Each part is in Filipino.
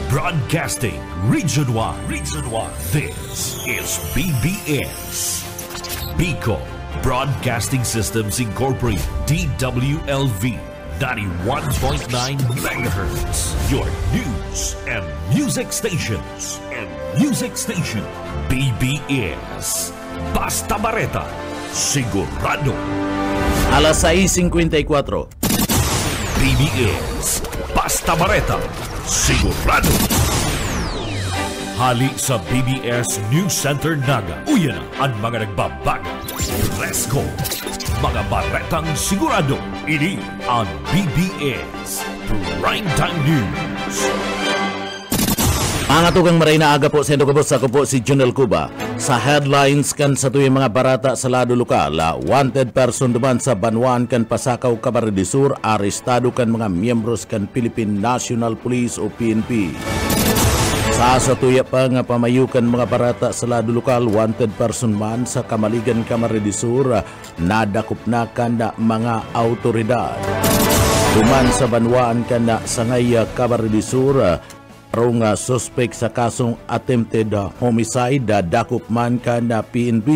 Broadcasting Region 1. Region 1. This is BBS. Bicol Broadcasting Systems Incorporated. DWLV 91.9 MHz. Your news and music stations. BBS. Basta Bareta. Sigurado. Alas 6:54. BBS. Basta Bareta. Sigurado. Hali sa BBS News Center Naga. Uyan ang mga nagbabago. Presko. Mga baretang sigurado. Ini ang BBS Primetime News. Mga tugang maray na aga po sa Indogabos, ako po si Junel Cuba. Sa headlines kan sa tuyong mga barata sa lado lokal, wanted person duman sa Banwan kan Pasakaw, Camarines Sur, arestado kan mga miyembros kan Philippine National Police o PNP. Sa tuya pa nga pamayukan mga barata sa lado lokal, wanted person man sa Kamaligan, Camarines Sur, nadakop na kan na mga autoridad. Duman sa Banwan kan na Sangay, Camarines Sur, arong suspect sa kasong attempted homicide, dakop man ka na PNP.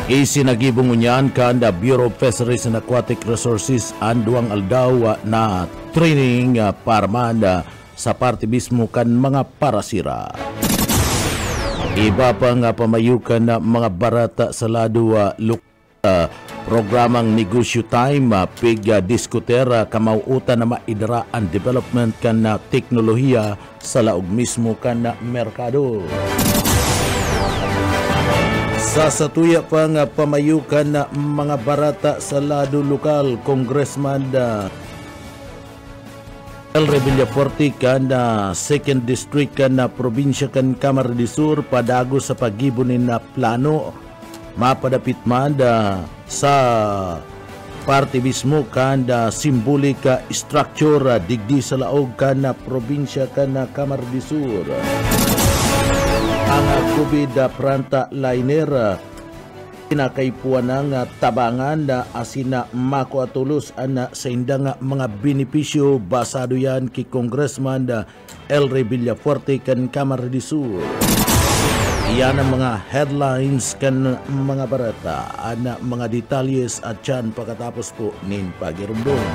Isinagibong unyan ka na Bureau of Fisheries and Aquatic Resources ang duwang aldaw na training para man sa parte mismo kan mga parasira. Iba pa nga pamayukan na mga barata sa lado programang negosyo time pig diskuter kamauutan na maidara ang development kan na teknolohiya sa laog mismo kan na merkado. Sa satuya pa nga pamayukan na mga barata sa lado lokal, Congressman Elre Villaforte kan na 2nd District kan na probinsya kan Camarines Sur padago sa pagibunin na plano mapadapit man sa parte mismo kan da simbolika structure digdi sa laog kan na probinsya kan na Camarines Sur. Ang COVID pranta liner pinakaipuan ng tabangan na asina mako atulos ana sa indang mga benepisyo basado yan kay Congressman Elre Villaforte kan Camarines Sur. Iyan ang mga headlines kan mga barata, ana mga detalyes at yan pagkatapos po nin pagirumbong.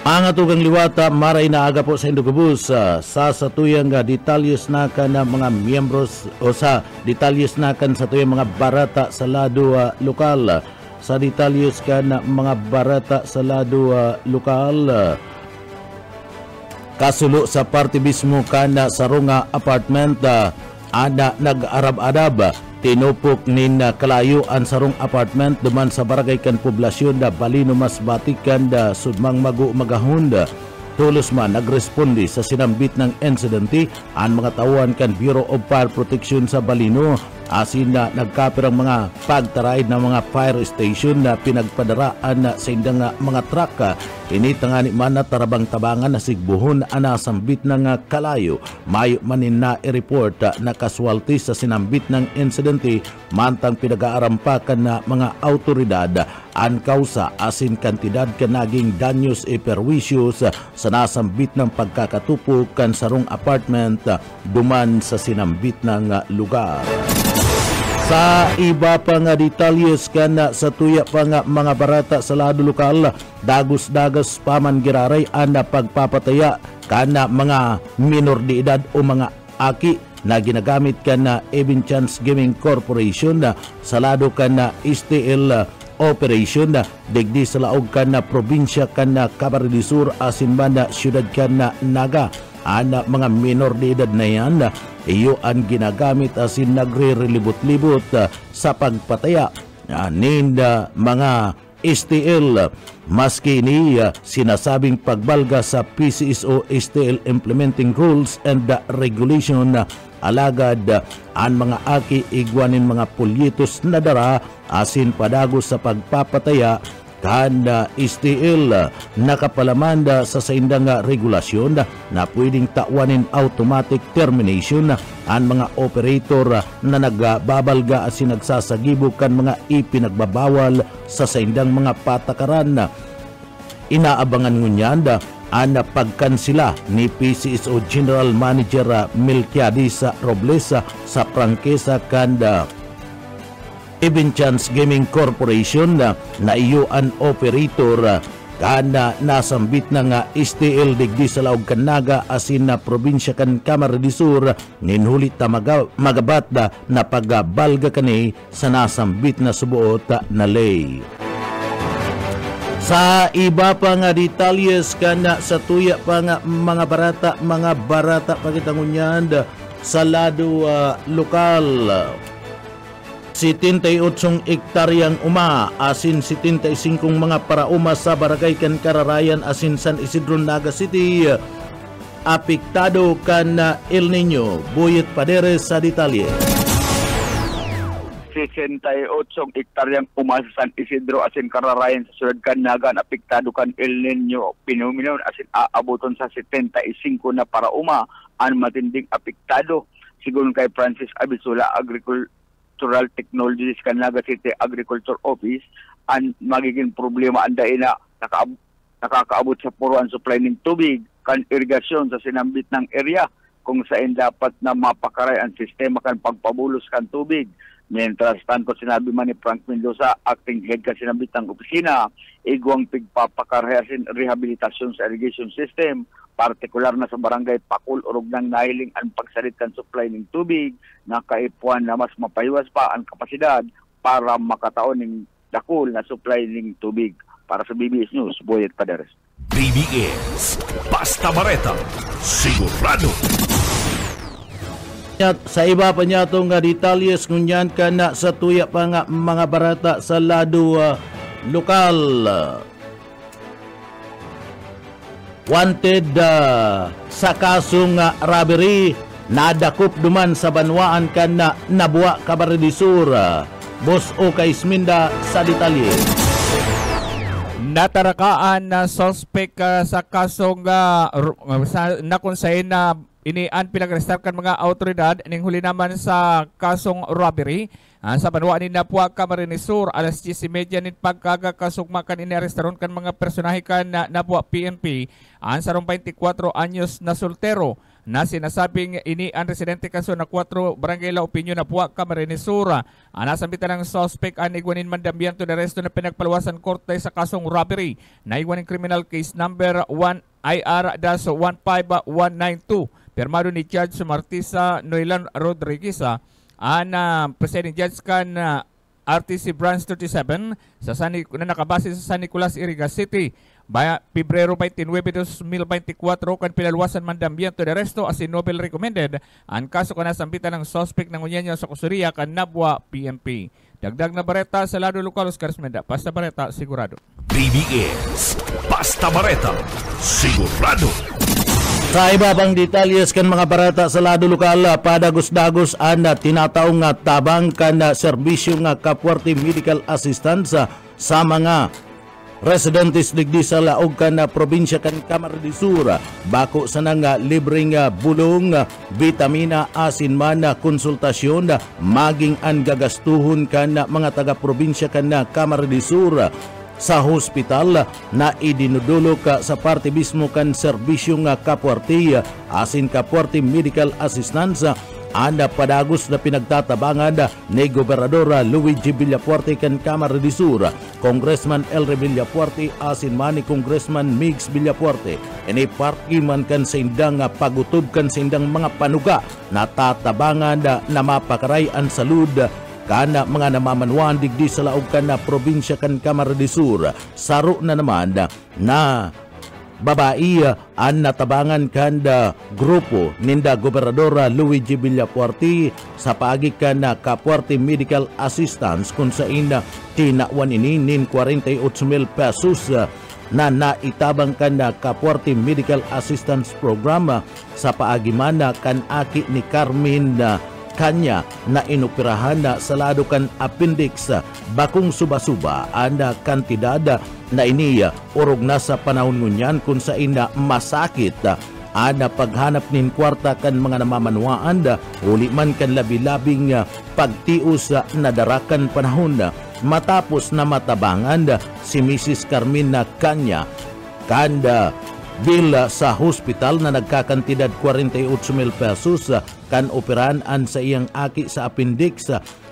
Ang atugang liwata maray na aga po sa Indogabus sa satuyang detalyes na kan mga miyembros o sa detalyes na kan sa tuyang mga barata sa lado lokal. Sa detalyes kan mga barata sa lado lokal, kasulo sa parte mismo kan sa runga apartment ana nag-arab-arab tinupok nin kalayo ang sarong apartment duman sa barangay kan poblasyon da Balino Masbate kan da Sudmang Magu Magahon. Tulos man nagresponde sa sinambit ng insidente ang mga tauhan kan Bureau of Fire Protection sa Balino asin na nagkapirang mga pagtaraid na mga fire station na pinagpadaraan na sa indang mga truck. Initangani man na tarabang-tabangan na sigbuhon ana sambit ng kalayo. Mayo manin na i-report na casualty sa sinambit ng insidente mantang pinag-aarampakan na mga autoridad ang kausa asin kantidad kanaging danyos e perwisyos sa nasambit ng pagkakatupok kan sarong apartment duman sa sinambit ng lugar. Sa iba pa nga detalyes kan sa tuya pa nga mga barata sa lado lokal, dagos-dagos paman giraray ang pagpapataya kan mga minor de edad o mga aki na ginagamit kan na Even Chance Gaming Corporation sa lado kan na STL operation digdi sa laog kan na probinsya kan na Camarines Sur asin man na syudad kan na Naga. Ana mga minor de edad na yan, iyo ang ginagamit asin nagre-relibot-libot sa pagpataya nin mga STL. Maski ni sinasabing pagbalga sa PCSO STL Implementing Rules and Regulation alagad ang mga aki igwanin mga pulyitos na dara asin padagos sa pagpapataya kan STL nakapalamanda sa saindang regulasyon na pwedeng tawanin automatic termination ang mga operator na nagbabalga at sinagsasagibog kan mga ipinagbabawal sa saindang mga patakaran. Inaabangan ngunyan ang pagkansila ni PCSO General Manager Melquiades Robles sa prangkesa kanda Even Chance Gaming Corporation na iyo an operator kana nasambit na nga STL digdi sa laog Kanaga asin na probinsya kan Camarines Sur ninhulit ta magabat na pagbalga kani sa nasambit na subuot na lay. Sa iba pa nga detalyes kana sa tuya pa nga mga barata pagitangunyan sa lado lokal. 78 ektaryang uma asin 75 mga parauma sa Barangay kan Kararayan asin San Isidro Naga City apektado kan El Nino. Buyet Paderes sa detalye. 68 ektaryang uma sa San Isidro asin Kararayan sa Sulod kan Naga apektado kan El Nino phenomenon asin aaboton sa 75 na parauma ang matinding apektado sigon kay Francis Abisula Agricultural Technologies Canaga City Agriculture Office ang magiging problema anda ina nakakaabot sa puruan supply ng tubig kan irigasyon sa sinambit ng area kung saan dapat na mapakaray ang sistema kan pagpabulos kan tubig. Mientras tanto sinabi man ni Frank Mendoza, acting head kan sinambit ng opisina, igwang pigpapakarayasin rehabilitasyon sa irrigation system, partikular na sa barangay Pakul urog ng nahiling ang pagsalit kan supply ng tubig na kaipuan na mas mapahiwas pa ang kapasidad para makataon ng dakul na supply ng tubig. Para sa BBS News, Boyet Paderes. BBS Basta Bareta sigurado. Sa iba pa niya itong detalyes ngunyan ka na sa tuya pa nga mga barata sa lado lokal. Wanted sa kasong robbery nadakop duman sa banwaan kan na Nabua, Camarines Sur. Boss Okay Isminda sa detalye. Natarakaan na suspect sa kasong nakunsayin na inian pinag-restarkan mga autoridad ning huli naman sa kasong robbery sa banwaan ni Nabua, Camarines Sur. Alas 10:30 nit pagkakasugmakan iniarestaron kan mga personahe kan na Nabua PNP ang sarong 24 anyos na soltero na sinasabing ini ang residente kaso na 4 Barangay La Opinion Nabua, Camarines Sur. Nasambitan ng suspect ang igwanin mandambiento na resto na pinagpaluwasan korte sa kasong robbery na igwanin criminal case number 1 IR-15192. Pirmado ni Judge Martisa Noilan Rodriguez ang presiding judge kan RTC Branch 37 na nakabase sa San Nicolas, Irigas City. Pebrero 29, 2024 kan pilalwasan mandambiento de resto as in Nobel recommended ang kaso kan nasambitan ng suspect ng unyanyo sa Kusuria kan Nabua PNP. Dagdag na bareta sa lado lokal, Oscar Smeda. Basta Bareta sigurado. BBS Basta Bareta sigurado. Sa iba pang detalyes kan mga barata sa lado lokal, padagos-dagos ang tinataong tabang kan serbisyo nga kapwerte medical assistance sa mga residentes digdi sa laog kan probinsya kan Camarines Sur. Bako sa nang libreng bulong, vitamina, asin man konsultasyon maging ang gagastuhon kan mga taga-probinsya kan Camarines Sur sa hospital na idinudulok sa parte mismo kan serbisyo nga kapwerte asin kapwerte medical assistance anda padagos na pinagtatabangan ni Gobernador Luigi Villafuerte kan Camarines Sur, Congressman Elre Villafuerte asin man ni Congressman Migs Villafuerte. Ini party man kan sa indang pagutob kan sa indang mga panuga na tatabangan na mapakaray ang salud kana mga namamanwan digdi sa laog kana probinsya kan Camarines Sur. Saro na naman na babae ang natabangan kanda grupo ninda Gobernador Luigi Villafuerte sa paagikan na kapwerte medical assistance kung sa ina tinawan ini nin 48,000 pesos na naitabang kan na Kapuarte Medical Assistance Program sa paagimana kan aki ni Carmen kanya na inoperahan na sa lado kan appendix bakong suba-suba anda kantidad na iniya urog na sa panahon ngunyan kung sa ina masakit ana paghanap nin kwarta kan mga namamanuaan uli man kan labi-labing pagtius na darakan panahon matapos na matabangan si Mrs. Carmina kanya kanda bil sa hospital na nagkakantidad 48,000 pesos kan operaan sa iyang aki sa appendix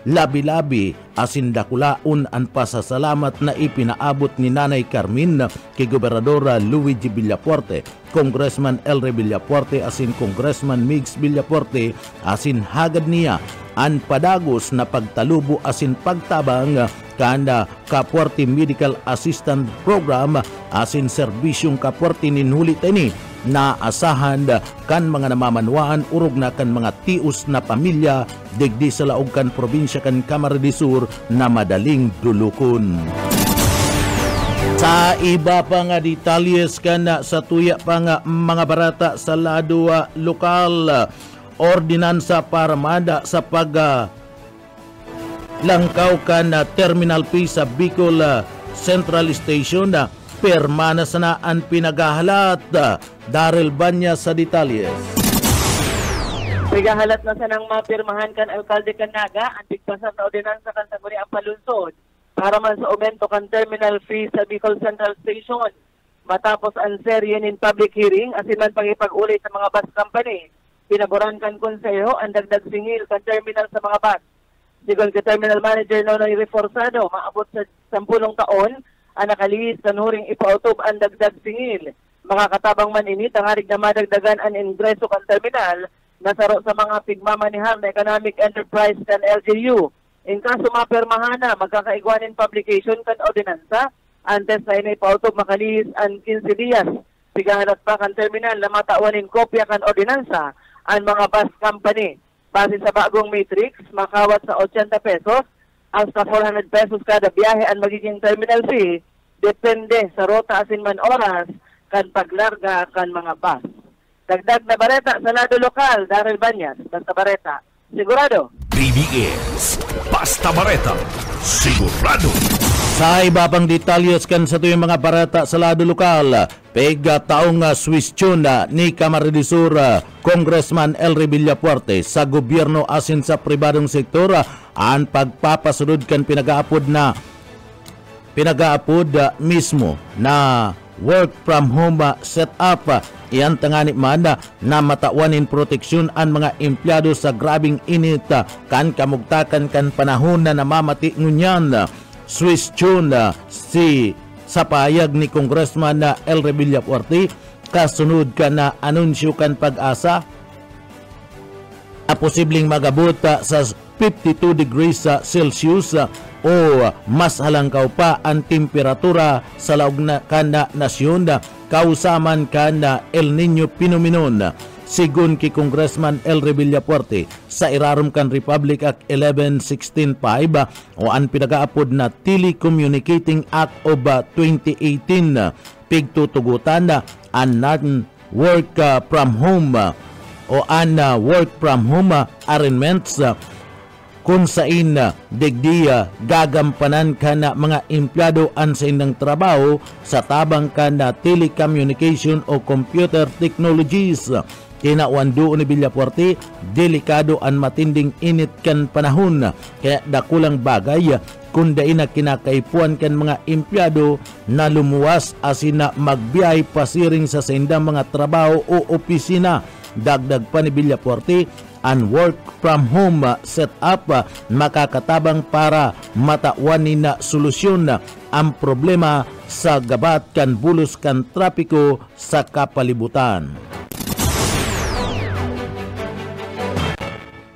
labi-labi asin dakulaon ang pasasalamat na ipinaabot ni Nanay Carmen kay Gobernadora Luigi Villapuerte, Congressman Elre Villapuerte asin Congressman Migs Villapuerte asin hagad niya ang padagos na pagtalubo asin pagtabang kanda Kapuarte Medical Assistance Program asin serbisyong Kapuarte ninhuli tani na asahan kan mga namamanwaan urog na kan mga tius na pamilya digdi sa laog kan probinsya kan Camarines Sur na madaling dulukon. Sa iba pa nga detalyes kana sa tuya pa nga mga barata sa lado lokal, ordinansa para mada sa pag langkaw kan Terminal P sa Bicol Central Station permana sana ang pinagahalat. Daryl Banya sa detalles. Pigahalat na sanang mapirmahan kan Alkalde Canaga ang bigpasan na ordinansa kan Sangguniang Palunsod para man sa aumento kan terminal fee sa Bicol Central Station. Matapos ang serye nin public hearing asin man pag-ipag-uli sa mga bus company, pinaboran kan konseho ang dagdag singil kan terminal sa mga bus. Sigon ka terminal manager na reforzado, maabot sa 10 taon ang nakalihis kanuring ipautob ang dagdag singil. Makakatabang man ini, tangarig na madagdagan ang ingreso kan terminal nasaro sa mga pigmamanihang na economic enterprise kan LGU. In kaso mapermahana, magkakaigwanin publication kan ordinansa, antes na ini pautob makalihis ang 15 dias. Pigahalat pa kan terminal na matauanin kopya kan ordinansa ang mga bus company. Base sa bagong matrix, makawat sa 80 pesos hasta 400 pesos kada biyahe ang magiging terminal fee, depende sa rota asin man oras kan paglarga kan mga bus. Dagdag na bareta sa lado lokal, Daryl Banyas, Basta Bareta, sigurado. BBS, Basta Bareta, sigurado. Sa iba pang detalyes kan sa tuyong mga barata sa lado lokal, pega taong suwisyon ni Camarines Sur Congressman Elre Villapuerte sa gobyerno asin sa pribadong sektor ang pagpapasunod kan pinagaapod mismo na work from home setup. Iyan tangani man na matawanin proteksyon ang mga empleyado sa grabing init kan kamugtakan kan panahon na namamati ngunyan. Swiss tune si sa payag ni Congressman Elre Villapuerte kasunod ka na anunsyo kan Pag-asa na posibleng magabot sa 52 degrees Celsius o mas halangkaw pa ang temperatura sa laog na kana nasyon kausaman kana El Nino Phenomenon. Sigun ki Congressman Elre Villapuerte sa irarom kan Republic Act 1116.5 o ang pinagaapod na Telecommunicating Act of 2018 pigtutugutan ang non-work from home o an work from home arrangements kung sain digdiya gagampanan ka na mga empleyado an sa indang trabaho sa tabang ka na telecommunication o computer technologies. Kinawando ni Villapuerte, delikado ang matinding init kan panahon kaya dakulang bagay kung dain na kinakaipuan kan mga empleyado na lumuwas asin na magbiyahe pasiring sa sindang mga trabaho o opisina. Dagdag pa ni Villapuerte, ang work from home setup makakatabang para matauanin na solusyon ang problema sa gabat kan bulos kan trapiko sa kapalibutan.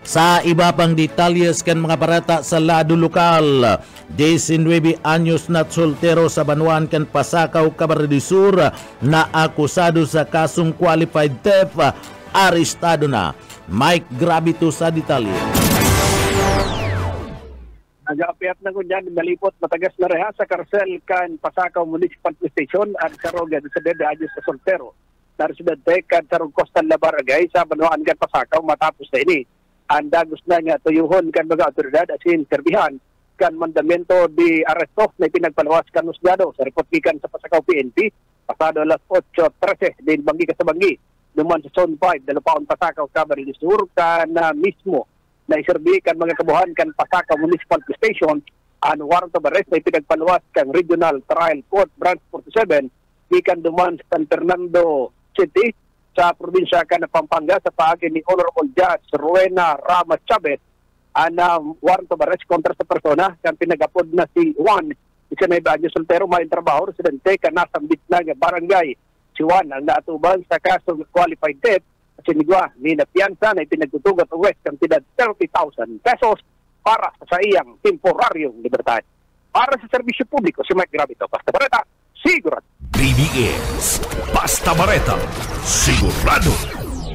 Sa iba pang detalyes kan mga barata sa lado lokal, 19 anyos na soltero sa Banuan kan Pasakaw, Camarines Sur na akusado sa kasong qualified theft, arestado na. Mike Gravito sa detalye. Nag-aapiyat na ko dyan, nalipot matagas na reha sa karsel kan Pasakaw Municipal Police Station at karogan sa Dede sa Soltero. Naresidente kan sa Coastal na Barangay sa Banuan kan Pasakaw matapos na ini. Anda gusto na nga tuyuhon kan mga otoridad at sinterbihan kan mandamento di aresto na pinagpalawas kan husgado sa report gikan sa Pasakaw PNP pasado alas 8:13 din banggi ka sa banggi naman sa Zone 5 Dalapaon Pasakaw Camarines Sur kan mismo na iserbi kan mga kabuhan kan Pasakaw Municipal Police Station ang warrant of arrest na pinagpalawas kan Regional Trial Court Branch 47 gikan duman sa San Fernando City sa probinsya kan Pampanga sa paagi ni Honorable Judge Rowena Ramos Chavez ang warrant of arrest kontra sa persona kan pinagapod na si Juan isa na iba soltero may trabaho residente kan nasambit na nga barangay si Juan ang naatuban sa kasong qualified debt sinigwa ni na piyansa na ipinagtutugat ang West kantidad 30,000 pesos para sa iyang temporaryong libertad. Para sa serbisyo publiko, si Mike Gravito, Basta Bareta, sigurado. BBS, Basta Bareta, sigurado.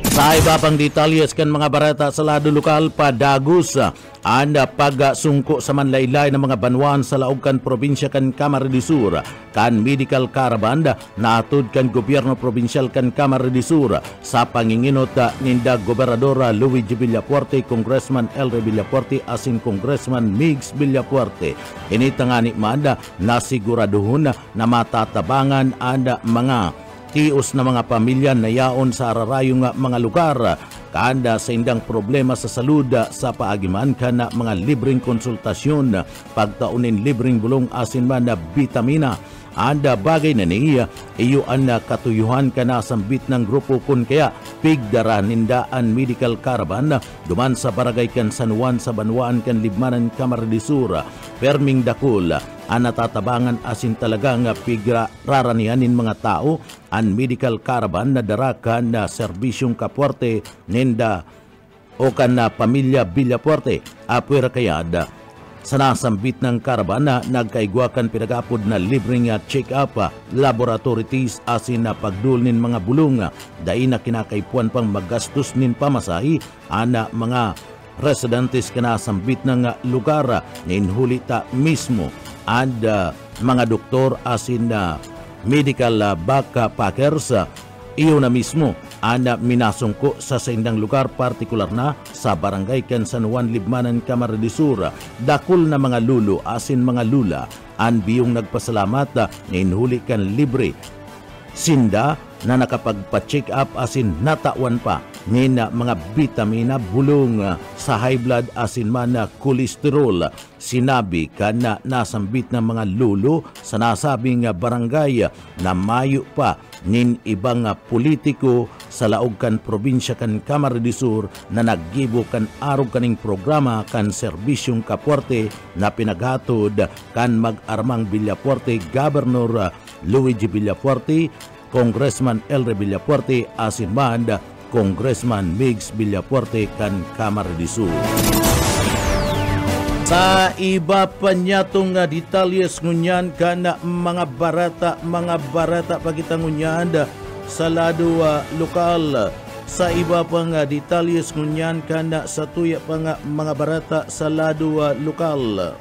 Sa iba pang detalyes kan mga barata sa lado lokal, padagus ang pagsungko sa manlaylay ng mga banwan sa laog kan probinsya kan Camarines Sur kan medical caravan natud kan gobyerno probinsyal kan Camarines Sur sa panginginot ninda Gobernador Luigi Villapuerte, Congressman Elre Villapuerte asin Congressman Migs Villapuerte. Initangani man nasiguraduhon na matatabangan ang mga tios na mga pamilya na yaon sa ararayong mga lugar kaanda sa indang problema sa salud sa paagiman kana mga libreng konsultasyon pagtaunin libreng bulong asin man na vitamina anda bagay na niya iyo ang katuyuhan kana sambit ng grupo kun kaya pigdara nindaan medical caravan duman sa barangay kan San Juan sa Banwaan kan Libmanan Camarines Sur perming dakul ang natatabangan asin talagang pigra raranihanin mga tao ang medical caravan na darakan na serbisyong kapuerte ninda o kan na pamilya Villapuerte apwera kayad sa nasambit ng caravan na nagkaigwakan pinagapod na libreng check-up laboratory tests asin na pagdulnin mga bulong dahil na kinakaipuan pang magastos nin pamasahi ana mga residentes kanasambit ng lugar ninhulita mismo and mga doktor asin medical backpackers iyo na mismo ang minasungko sa saindang lugar partikular na sa barangay kan San Juan Libmanan Camarines Sur dakul na mga lulo asin mga lula ang biyong nagpasalamat ninhuli kan libre sinda na nakapagpa-check up asin natawan pa nin mga vitamina bulong sa high blood asin man na kolesterol. Sinabi ka na nasambit ng mga lulo sa nasabing barangay na mayo pa nin ibang politiko sa laog kan probinsya kan Camarines Sur na naggibo kan arog kaning programa kan serbisyong kapuerte na pinaghatod kan mag-armang Villapuerte Governor Luigi Villapuerte, Congressman Elre Villapuerte asin man Congressman Migs Villapuerte kan Camarines Sur. Sa iba pa niya itong detalyes ngunyan ka na mga barata pagkita ngunyan sa lado lokal. Sa iba pang detalyes ngunyan ka na sa tuya pang mga barata sa lado lokal.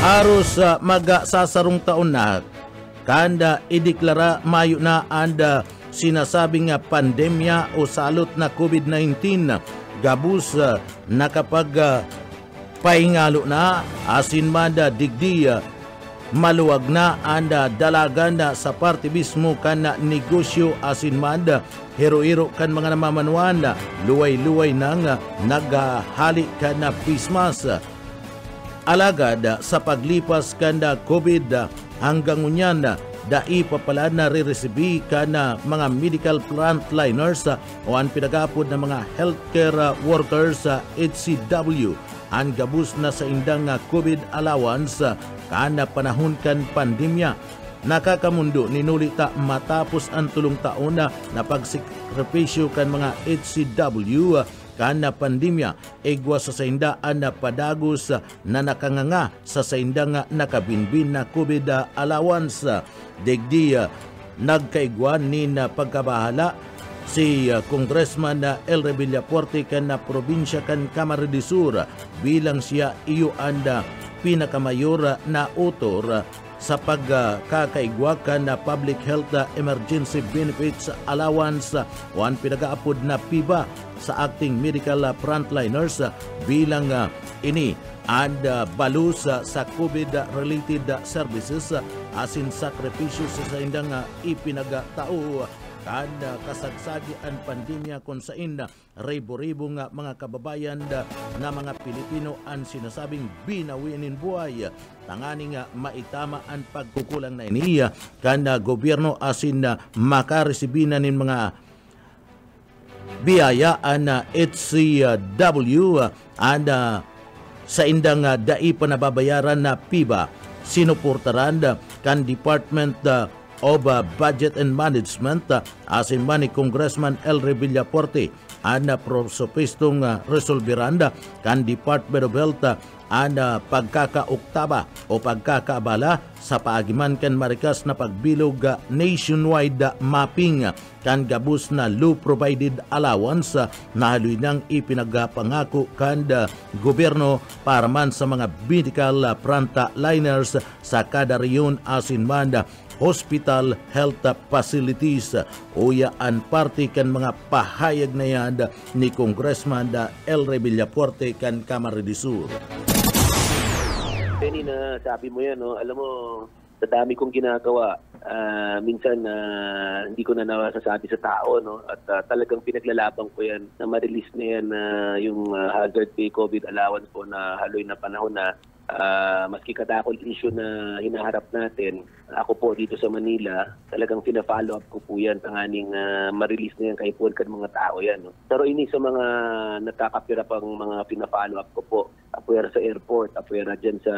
Aros magasasarong taon na kanda ideklara mayo na anda sinasabing pandemya o salot na COVID-19 gabus nakapag pahingalo na asin manda digdi maluwag na anda dalagan na sa parte mismo kan negosyo asin manda hero-hero kan mga namamanwan luway-luway nang naghali kan na Christmas alagad sa paglipas kanda COVID hanggang unyan dai papala na re-resibi ka na mga medical frontliners o ang pinagapod na mga healthcare workers sa HCW ang gabus na sa indang COVID allowance kana panahon kan pandemya. Nakakamundo ninulita matapos ang tulong taon na pagsikripisyo kan mga HCW kana pandemya egwa sa saindaan na padagos na nakanganga sa saindang nakabinbin na COVID allowance. Degdi nagkaigwan ni na pagkabahala si Congressman Elre Villapuerte kan na probinsya kan Camarines Sur bilang siya iyo anda pinakamayor na autor sa pagkakaigwakan na Public Health Emergency Benefits Allowance o ang pinag-aapod na PIBA sa acting medical frontliners bilang ini and balus sa COVID-related services asin sakripisyo sa indang ipinagtao kan kasagsagi ang pandemya kung saan ribo-ribo nga mga kababayan na mga Pilipino ang sinasabing binawinin buhay. Tangani nga maitama ang pagkukulang na iniya kan gobyerno asin makaresibinan ng mga biyayaan na HCW and sa indang dai pa nababayaran na PIBA sinuportaran kan Department of Budget and Management asin man ni Congressman Elre Villapuerte ang prosopistong resolveranda kan Department of Health ang pagkakauktaba o pagkakaabala sa paagiman kan marikas na pagbilog nationwide mapping kan gabus na low provided allowance na haluinang ipinagpangako kan gobyerno para man sa mga medical frontliners sa kada reyon asin man hospital health facilities o yaan parte kan mga pahayag na yan ni Congressman Elre Villapuerte kan Camarines Sur. Penny, na sabi mo yan, no? Alam mo, sa dami kong ginagawa, minsan hindi ko na nasasabi sa tao, no? At talagang pinaglalaban ko yan na ma-release na yan yung hazard pay COVID allowance po na haloy na panahon na maski kadakol issue na hinaharap natin, ako po dito sa Manila, talagang pina-follow up ko po yan, tanganing ma-release na yan kahit po kan mga tao yan. No? Pero ini sa mga nakakapira pang mga pina-follow up ko po, apuera sa airport, apuera dyan sa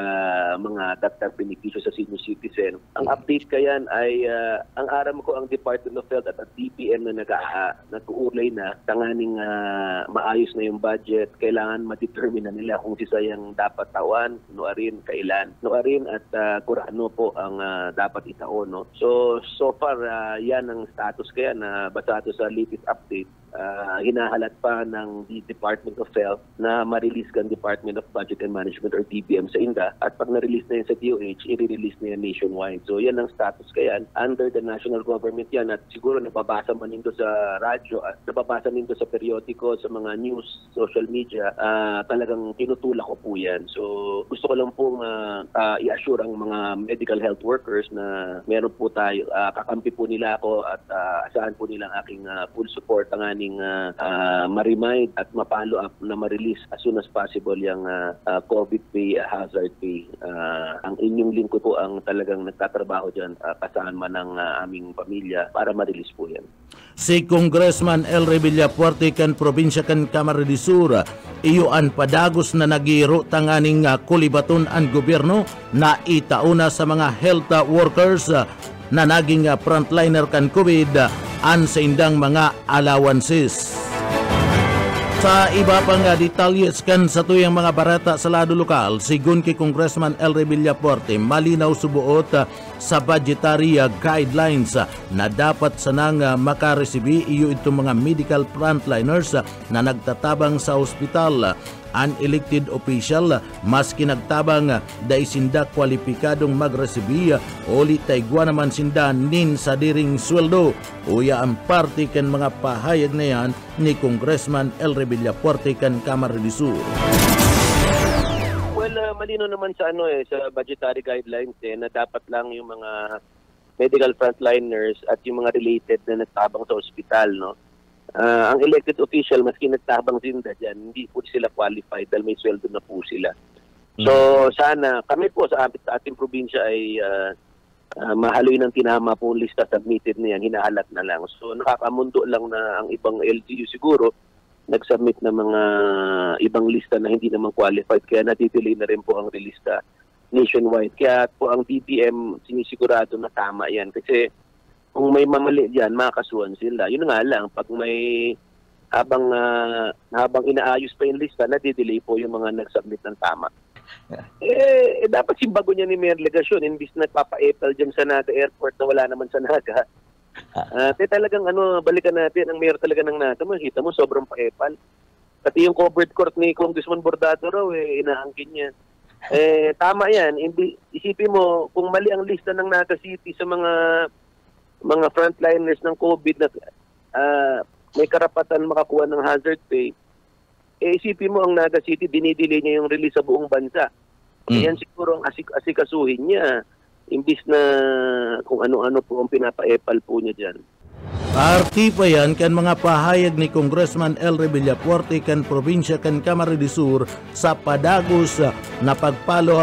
mga dagdag benepisyo sa senior citizen. Ang update ka yan ay, ang aram ko ang Department of Health at ang DPM na nag-uulay na, tanganing maayos na yung budget, kailangan ma-determine na nila kung sisayang dapat tawan, noarin, kailan. Noarin at kurano po ang dapat itaon. No? So far, yan ang status kaya na basado sa latest update. Hinahalat pa ng Department of Health na ma-release kan Department of Budget and Management or DBM sa INDA at pag na-release na yan sa DOH, i-release na yan nationwide. So yan ang status kaya under the national government yan at siguro nababasa man nito sa radyo at nababasa nito sa periodiko, sa mga news, social media, talagang tinutulak ko po yan. So gusto ko lang pong i-assure ang mga medical health workers na meron po tayo, kakampi po nila ako at asahan po nila ang aking full support ang ma-remind at ma-follow up na ma-release as soon as possible yung COVID pay, hazard pay. Ang inyong lingkod po ang talagang nagtatrabaho dyan, kasaan man ng aming pamilya para ma-release po yan. Si Congressman Elre Villapuerte kan probinsya kan Camarines Sur, iyo an padagos na nagiro tanganing kulibaton ang gobyerno na itauna sa mga health workers na naging frontliner kan COVID an sa indang mga allowances. Sa iba pang detalyes kan sa tuyang mga barata sa lado lokal, sigun kay Congressman Elre Villapuerte, malinaw subuot sa budgetary guidelines na dapat sanang makaresibi iyo itong mga medical frontliners na nagtatabang sa ospital. Unelected official maski nagtabang da isinda kwalipikadong magresibi oli taigwa naman sinda nin sa diring sweldo. Uya ang parte kan mga pahayag na yan ni Congressman Elre Villapuerte kan Camarines Sur. Well, malino naman sa sa budgetary guidelines na dapat lang yung mga medical frontliners at yung mga related na nagtabang sa ospital, no? Ang elected official, maski nagtabang sinda dyan, hindi po sila qualified dahil may sweldo na po sila. So sana, kami po sa ating probinsya ay mahaloy ng tinama po lista submitted na yan, hinahalat na lang. So nakakamundo lang na ang ibang LGU siguro nag-submit ng mga ibang lista na hindi naman qualified, kaya natidelay na rin po ang relista nationwide. Kaya po ang DPM sinisigurado na tama yan kasi kung may mamali diyan, makakasuhan sila. Yun nga lang, pag may habang inaayos pa yung lista, nadidelay po yung mga nag-submit ng tama. Dapat simbago niya ni Mayor Legasyon, imbis nagpapa-epal dyan sa Naga Airport na wala naman sa Naga, Talagang balikan natin ang mayor talaga ng Naga. Makita mo, sobrang paepal. Pati yung covered court ni Congressman Bordado raw, inaangkin niya. Tama yan. Isipin mo, kung mali ang lista ng Naga City sa mga frontliners ng COVID na may karapatan makakuha ng hazard pay, isipin mo ang Naga City, dinidelay niya yung release sa buong bansa. Yan siguro ang asikasuhin niya, imbis na kung ano-ano po ang pinapaepal po niya dyan. Arti pa yan kan mga pahayag ni Congressman Elry Villafuerte kan probinsya kan Camarines Sur sa padagos na pagpalo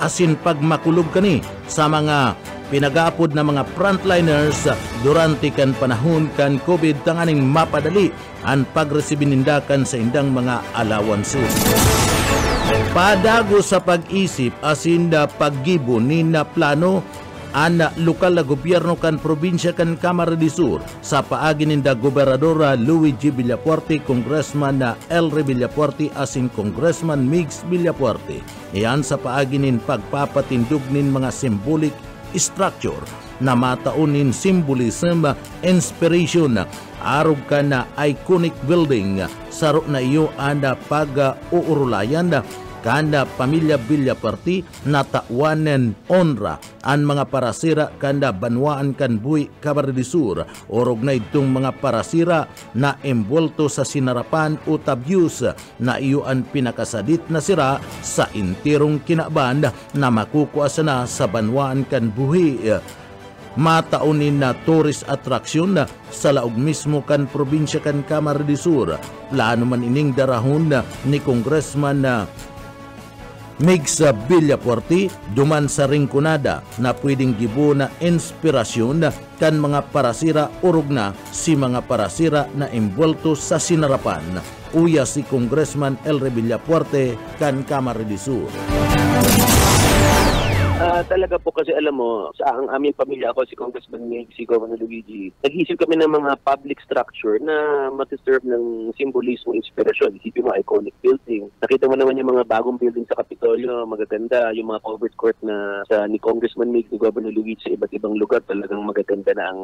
asin pagmakulog kani sa mga pinag-aapod na mga frontliners durante kan panahon kan COVID tanganing mapadali ang pagresibinindakan sa indang mga allowances. Padagos sa pag-isip asin na paggibo ni na plano ang lokal na gobyerno kan probinsya kan Camarines Sur sa paagi ninda Gobernadora Louis G. Villafuerte, Congressman na Elry Villafuerte asin Congressman Migs Villafuerte. Iyan sa paagi nin pagpapatindog nin mga symbolic structure na mataunin symbolism, inspiration, arog ka na iconic building saro na iyo anda pag-uurulayan kanda pamilya Villafuerte na tawanen onra ang mga parasira kanda banwaan kan buhi Camarines Sur orog na itong mga parasira na embulto sa sinarapan o tabyus na iyo ang pinakasadit na sira sa intirong kinaban na makukuasa na sa banwaan kan buhi. Mataunin na tourist attraction sa laog mismo kan probinsya kan Camarines Sur. Plano man ining darahon ni Congressman Migs Villafuerte duman sa ringkunada na pwedeng gibo na inspirasyon kan mga parasira urog na si mga parasira na embulto sa sinarapan. Uya si Congressman Elry Villafuerte kan Camarines Sur. Talaga po kasi alam mo, sa ang aming pamilya, ako si Congressman Mig, si Governor Luigi, nag-isip kami ng mga public structure na mag-serve ng symbolismo, inspirasyon. Isipin mo, iconic building. Nakita mo naman yung mga bagong building sa Kapitolyo, magaganda. Yung mga covered court na sa ni Congressman Mig, ni Governor Luigi sa iba't ibang lugar, talagang magaganda na ang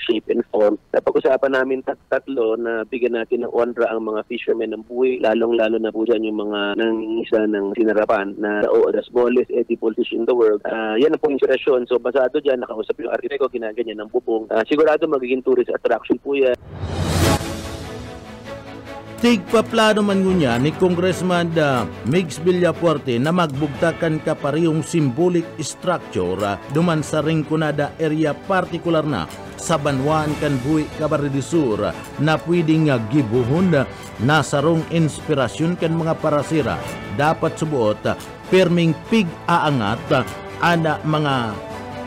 shape and form. Napag-usapan namin tatlo na bigyan natin ng honra ang mga fishermen ng buhay, lalong-lalo na po dyan yung mga nangingisa ng sinarapan na the smallest edible fish in the world. Yan ang po inspirasyon. So basado dyan, nakausap yung architect ko, ginaganyan ng bubong. Sigurado magiging tourist attraction po yan. Tigpaplano man ngunya ni Congressman Migs Villafuerte na magbugtakan ka parehong symbolic structure duman sa ringkunada area partikular na sa banwaan kan buhi Camarines Sur na pwedeng gibuhon na sarong inspirasyon kan mga parasira. Dapat subuot perming pig-aangat ana mga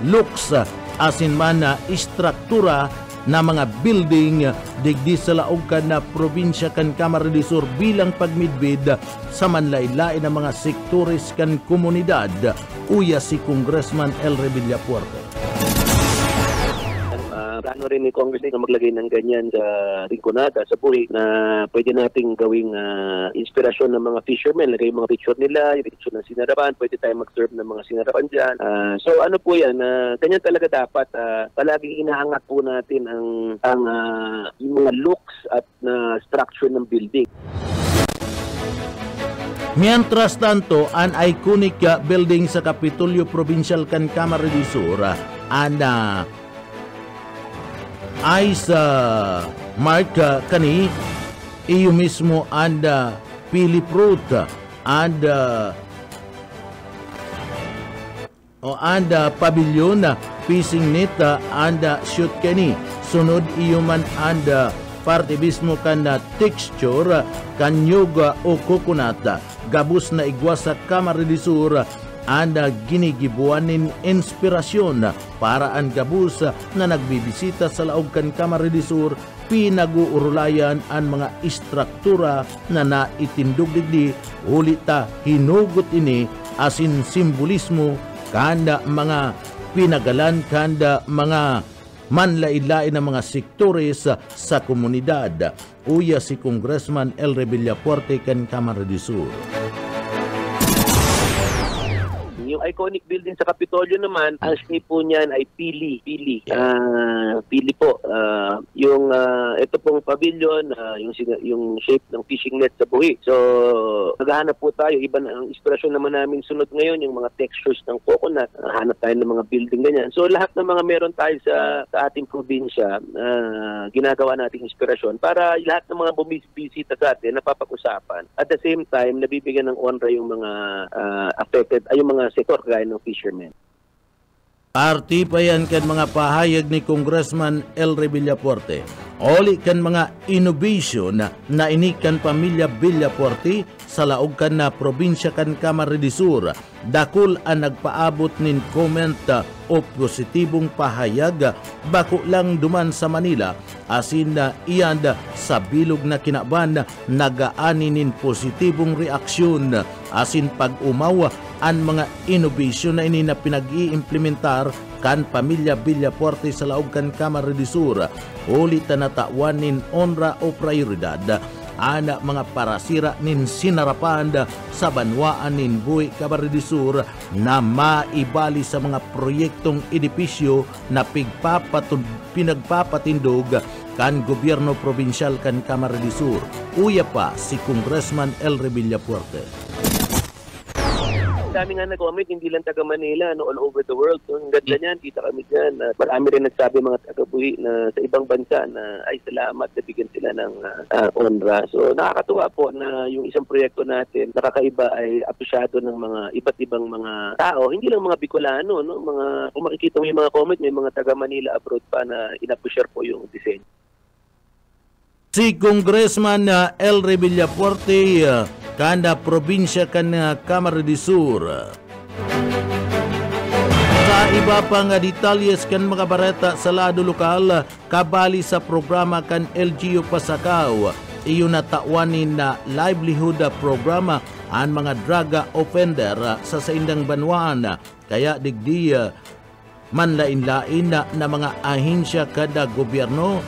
looks asin man na istruktura na mga building digdi sa laog kan na probinsya kan Camarines Sur bilang pagmidbid sa manlain-lain na mga sektores kan komunidad. Uya si Congressman Elry Villafuerte. Plano rin ni Congressman na maglagay ng ganyan sa ringkunada, sa buhi na pwede nating gawing inspirasyon ng mga fishermen. Lagay yung mga picture nila, yung picture ng sinarapan, pwede tayo mag-serve ng mga sinarapan dyan. So ano po yan, ganyan talaga dapat. Palaging inaangat po natin ang yung mga looks at structure ng building. Mientras tanto, an iconic building sa Kapitolyo Provincial kan Camarines Sur ay sa marka kani iyo mismo anda Philip Root anda pavilion fishing net anda shoot kani sunod iyo man anda parte mismo kana texture kanyuga o coconut gabus na igwa sa Camarines Sur anda ginigibuanin inspirasyon para ang gabus na nagbibisita sa laog kan Camarines Sur pinaguurulayan ang mga istruktura na naitindog digdi ulita hinugot ini asin simbolismo kanda mga pinagalan kanda mga manlain-lain na mga sektores sa komunidad. Uya si Congressman Elry Villafuerte kan Camarines Sur. building. Yung iconic building sa Kapitolyo naman, ang shape po niyan ay pili. Pili po. Ito pong pavilion, yung shape ng fishing net sa buhi. So, naghahanap po tayo. Iba na ang inspirasyon naman namin sunod ngayon, yung mga textures ng coconut. Hanap tayo ng mga building ganyan. So, lahat ng mga meron tayo sa ating probinsya, ginagawa nating inspirasyon para lahat ng mga bumisita sa atin napapag-usapan. At the same time, nabibigyan ng honra yung mga affected, yung mga sektor gaya ng fishermen. Parti pa yan kan mga pahayag ni Congressman Elry Villafuerte. Oli kan mga innovation na inikan pamilya Villafuerte sa laog kan na probinsya kan Camarines Sur. Dakul ang nagpaabot nin comment o positibong pahayag bako lang duman sa Manila asin na iyan sa bilog na kinaban nagaani nin positibong reaksyon asin pag-umaw ang mga innovation na ini na pinag-iimplementar kan pamilya Villafuerte sa laog kan Camarines Sur. Ulit na natawan nin honra o prioridad ana mga parasira nin sinarapan sa banwaan nin buhi Camarines Sur na maibali sa mga proyektong edipisyo na pinagpapatindog kan gobyerno probinsyal kan Camarines Sur. Uya pa si Congressman Elry Villafuerte. Dami nga nag-comment, hindi lang taga Manila, all over the world. So, ang ganda niyan, kita kami dyan. Marami rin nagsabi mga taga-buhi na sa ibang bansa na ay salamat, nabigyan sila ng honra. So nakakatuwa po na yung isang proyekto natin, nakakaiba ay apresyado ng mga iba't ibang mga tao. Hindi lang mga Bicolano, no? Kung makikita mo yung mga comment, may mga taga Manila abroad pa na inapreciate po yung design. Si Congressman Elry Villafuerte kada probinsya kan Camarines Sur. Sa iba pang detalyes kan mga bareta sa lado lokal, kabali sa programa kan LGU Pasakaw, iyon na tawanin na livelihood programa ang mga drug offender sa saindang banwaan. Kaya digdi manlain-lain na mga ahensya kada gobyerno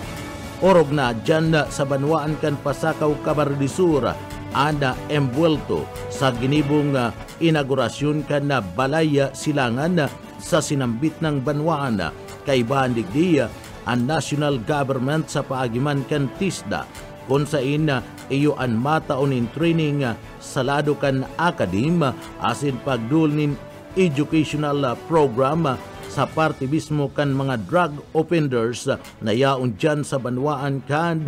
orog na dyan sa banwaan kan Pasakaw, Camarines Sur ana embuelto sa ginibong inaugurasyon kan na balaya silangan sa sinambit ng banwaan. Kaibahan digdi ang national government sa paagiman kan TISDA kung sain iyo an mataunin training sa lado kan akadim asin pagdulnin educational program sa parte mismo kan mga drug offenders na yaon dyan sa banwaan kan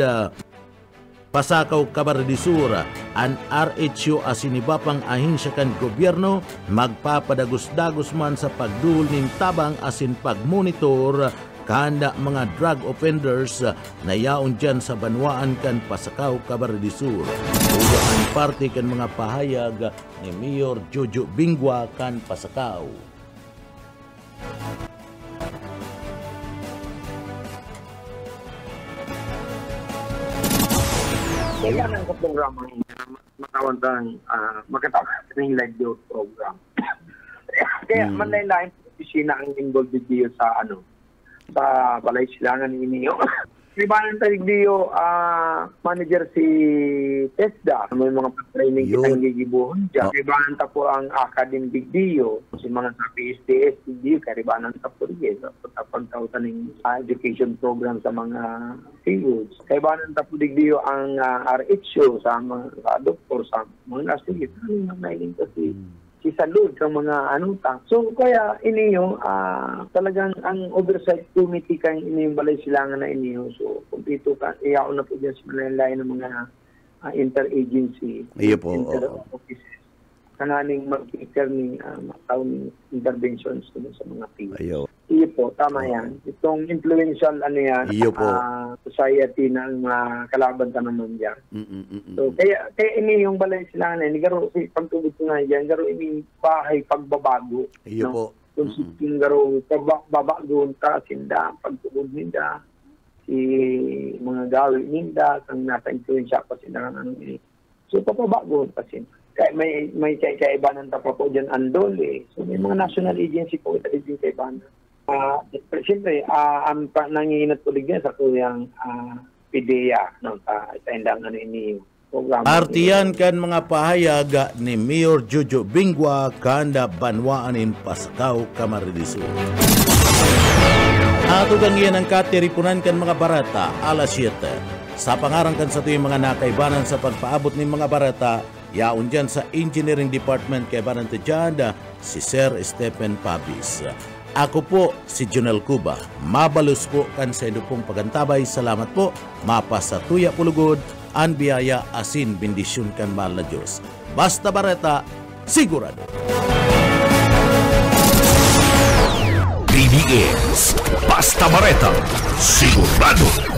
Pasakaw, Camarines Sur. Ang RHU asinibapang ahensya kan gobyerno magpapadagos-dagos man sa pagdul ning tabang asin pagmonitor kanda mga drug offenders na yaon dyan sa banwaan kan Pasakaw, Camarines Sur. Uga ang parte kan mga pahayag ni Mayor Jojo Bingwa kan Pasakaw. Kaya ang programa matawag magkatapos ng live program. Kaya manlain-lain opisina ang involved video sa sa balay silangan ni Neo. Ribanan tayo manager si TESDA. May mga training kitang gigibuhon dyan. Ribanan ta po ang academic video. Si mga sa PSTS video, karibanan ta po rin. Pagtautan ng education program sa mga fields. Karibanan ta po video ang RHO sa mga doktor, sa mga nasigit. Ano nailin kasi si salud sa mga So kaya iniyo talagang ang oversight committee kan iniyo balay silangan na iniyo. So kumpleto ka iyaw na po diyan sa manlain ng mga interagency. Iyo po. Offices. Kananing mag-care ni taon interventions sa mga fields. Ayo. Iyo po, tama yan. Itong influential society ng kalaban ka naman dyan. So, kaya ini yung balay sila na, garo si pagtubod ko nga dyan, garo ini bahay pagbabago. Iyo po. Kung garo pagbabago ka, sinda, pagtubod ninda, si mga gawi ninda, kang nasa influensya pa sila ng So, papabago pa sila. Kaya may kaibanan ta pa po dyan andol So, may mga national agency po, ito din kaibanan. Siyempre, ang nanginginat ulit niya sa kuyang PIDEA, sa indangan ini programa. Artiyan kan mga pahayag ni Mayor Jojo Bingwa kanda banwaanin Pasakaw, Camarines Sur. Ato kang iyan ang katiripunan kan mga barata alas 7. Sa pangarang kan sa tuyong mga nakaibanan sa pagpaabot ng mga barata, yaon dyan sa Engineering Department kay Barante dyan, si Sir Stephen Pabis. Ako po si Junel Cuba. Mabalus po kan sa inyo pong pagantabay. Salamat po. Mapasa tuya pulugod, an biyaya asin bendisyon kan mahal na Diyos. Basta barata, sigurado. BBS Basta Bareta, sigurado.